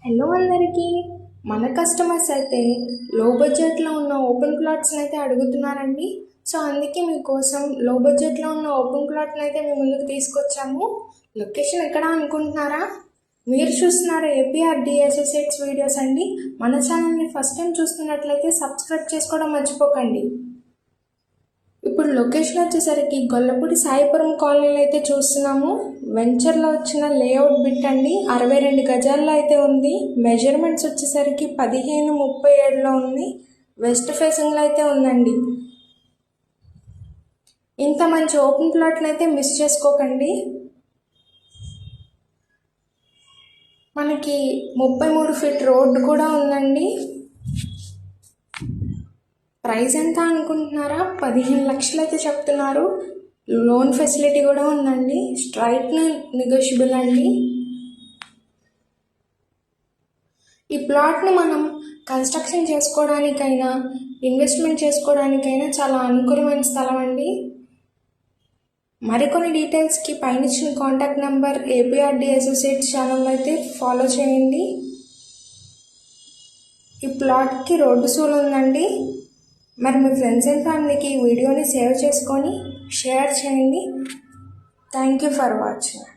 Hello అందరికీ. మన customers అయితే లో బడ్జెట్లో ఉన్న ఓపెన్ ప్లాట్స్ని అయితే అడుగుతున్నారండి. సో అందుకే మీకోసం లో బడ్జెట్లో ఉన్న ఓపెన్ ప్లాట్ని అయితే మేము ముందుకు తీసుకొచ్చాము. లొకేషన్ ఎక్కడ అనుకుంటున్నారా? మీరు చూస్తున్నారు ఏపీఆర్డి అసోసియేట్స్ వీడియోస్ అండి. మన ఛానల్ని ఫస్ట్ టైం చూస్తున్నట్లయితే సబ్స్క్రైబ్ చేసుకోవడం మర్చిపోకండి. ఇప్పుడు లొకేషన్ వచ్చేసరికి గొల్లపూడి సాయిపురం కాలనీలో అయితే చూస్తున్నాము. వెంచర్లో వచ్చిన లేఅవుట్ బిట్ అండి. 62 గజాల్లో అయితే ఉంది. మెజర్మెంట్స్ వచ్చేసరికి 15:37లో ఉంది. వెస్ట్ ఫేసింగ్లో అయితే ఉందండి. ఇంత మంచి ఓపెన్ ప్లాట్ని అయితే మిస్ చేసుకోకండి. మనకి 33 ఫీట్ రోడ్డు కూడా ఉందండి. ప్రైస్ ఎంత అనుకుంటున్నారా? 15 లక్షలు అయితే చెప్తున్నారు. లోన్ ఫెసిలిటీ కూడా ఉందండి. స్ట్రైట్ నెగోషియబుల్ అండి. ఈ ప్లాట్ని మనం కన్స్ట్రక్షన్ చేసుకోవడానికైనా ఇన్వెస్ట్మెంట్ చేసుకోవడానికైనా చాలా అనుకూలమైన స్థలం అండి. మరికొన్ని డీటెయిల్స్కి పైన ఇచ్చిన కాంటాక్ట్ నెంబర్ ఏపీఆర్డి అసోసియేట్స్ ఛానల్ అయితే ఫాలో చేయండి. ఈ ప్లాట్కి రోడ్డు సూల్ ఉందండి. మరి మీ ఫ్రెండ్స్ అండ్ ఫ్యామిలీకి ఈ వీడియోని సేవ్ చేసుకొని షేర్ చేయండి. Thank you for watching.